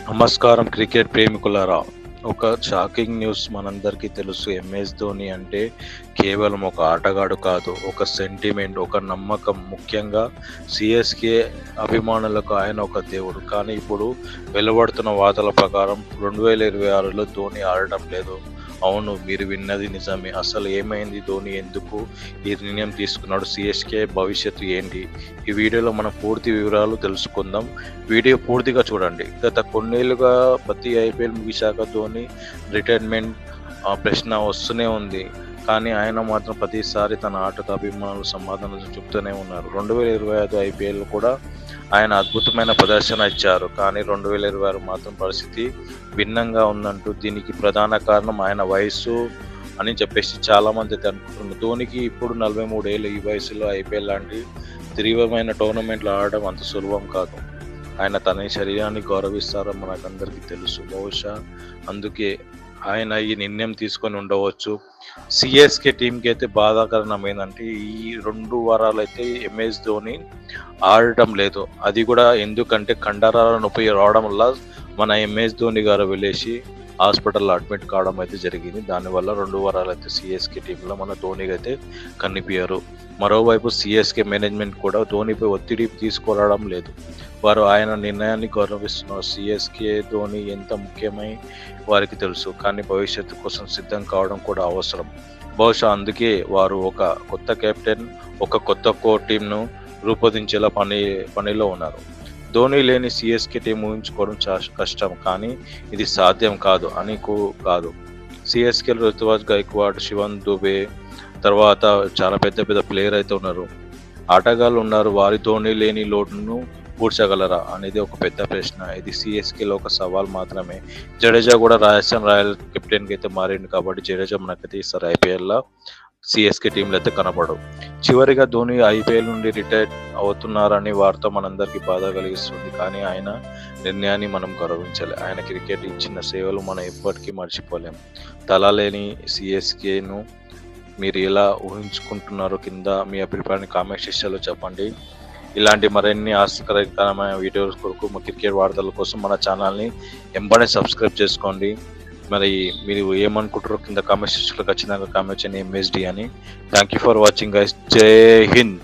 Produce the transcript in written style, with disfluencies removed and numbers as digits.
నమస్కారం క్రికెట్ ప్రేమికులారా. ఒక shocking news మనందరికీ తెలుసు. ఎంఎస్ ధోని అంటే కేవలం ఒక ఆటగాడు కాదు, ఒక సెంటిమెంట్, ఒక నమ్మకం. ముఖ్యంగా సిఎస్కే అభిమానులకు ఆయన ఒక దేవుడు. కానీ ఇప్పుడు వెలువడుతున్న వార్తల ప్రకారం 2026లో ధోని ఆడటం లేదు. అవును, మీరు విన్నది నిజమే. అసలు ఏమైంది? ధోని ఎందుకు ఈ నిర్ణయం తీసుకున్నాడు? సిఎస్కే భవిష్యత్తు ఏంటి? ఈ వీడియోలో మనం పూర్తి వివరాలు తెలుసుకుందాం. వీడియో పూర్తిగా చూడండి. గత కొన్నేళ్లుగా ప్రతి ఐపీఎల్ ముగిశాక ధోని రిటైర్మెంట్ ప్రశ్న వస్తూనే ఉంది. కానీ ఆయన మాత్రం ప్రతిసారి తన ఆటకు అభిమానులు సమాధానాలు చెప్తూనే ఉన్నారు. 2025 ఐపీఎల్ కూడా ఆయన అద్భుతమైన ప్రదర్శన ఇచ్చారు. కానీ 2026 మాత్రం పరిస్థితి భిన్నంగా ఉందంటూ దీనికి ప్రధాన కారణం ఆయన వయసు అని చెప్పేసి చాలామంది అయితే అనుకుంటున్నారు. ధోనికి ఇప్పుడు 43 ఏళ్ళు. ఈ వయసులో ఐపీఎల్ లాంటి తీవ్రమైన టోర్నమెంట్లు ఆడడం అంత సులభం కాదు. ఆయన తన శరీరాన్ని గౌరవిస్తారో మనకందరికీ తెలుసు. బహుశా అందుకే ఆయన ఈ నిర్ణయం తీసుకొని ఉండవచ్చు. సిఎస్కే టీంకి అయితే బాధాకరణం ఏంటంటే ఈ 2 వారాలు అయితే ఎంఎస్ ధోని ఆడటం లేదు. అది కూడా ఎందుకంటే కండరాల నొప్పి రావడం వల్ల మన ఎంఎస్ ధోని గారు వెళ్ళేసి హాస్పిటల్లో అడ్మిట్ కావడం అయితే జరిగింది. దానివల్ల 2 వారాలు అయితే సిఎస్కే టీంలో మన ధోనికి అయితే కనిపించారు. మరోవైపు సిఎస్కే మేనేజ్మెంట్ కూడా ధోనిపై ఒత్తిడి తీసుకురావడం లేదు. వారు ఆయన నిర్ణయాన్ని గౌరవిస్తున్నారు. సిఎస్కే ధోని ఎంత ముఖ్యమై వారికి తెలుసు. కానీ భవిష్యత్తు కోసం సిద్ధం కావడం కూడా అవసరం. బహుశా అందుకే వారు ఒక కొత్త కెప్టెన్, ఒక కొత్త కోర్ టీంను రూపొందించేలా పనిలో ఉన్నారు. ధోని లేని సిఎస్కే టీం ఊహించుకోవడం కష్టం, కానీ ఇది సాధ్యం కాదు అని కాదు. సిఎస్కేలో రుతురాజ్ గైక్వాడ్, శివన్ దుబే తర్వాత చాలా పెద్ద పెద్ద ప్లేయర్ అయితే ఉన్నారు, ఆటగాళ్ళు ఉన్నారు. వారి ధోని లేని లోటును పూడ్చగలరా అనేది ఒక పెద్ద ప్రశ్న. ఇది సిఎస్కేలో ఒక సవాల్ మాత్రమే. జడేజా కూడా రాజస్థాన్ రాయల్ కెప్టెన్కి అయితే మారింది కాబట్టి జడేజా మనకైతే ఈసారి ఐపీఎల్లో సిఎస్కే టీంలో అయితే కనపడవు. చివరిగా ధోని ఐపీఎల్ నుండి రిటైర్ అవుతున్నారని వార్త మనందరికీ బాధ కలిగిస్తుంది. కానీ ఆయన నిర్ణయాన్ని మనం గౌరవించాలి. ఆయన క్రికెట్ ఇచ్చిన సేవలు మనం ఎప్పటికీ మర్చిపోలేం. తలలేని సిఎస్కేను మీరు ఎలా ఊహించుకుంటున్నారో కింద మీ అభిప్రాయాన్ని కామెంట్ సెక్షన్లో చెప్పండి. ఇలాంటి మరిన్ని ఆసక్తికరమైన వీడియోస్ కొరకు మా క్రికెట్ వార్తల కోసం మన ఛానల్ని వెంబడే సబ్స్క్రైబ్ చేసుకోండి. మరి మీరు ఏమనుకుంటారో కింద కామెంట్ సెక్షన్లో ఖచ్చితంగా కామెంట్ చేయండి ఎంఎస్డి అని. Thank you for watching guys. జై హింద్.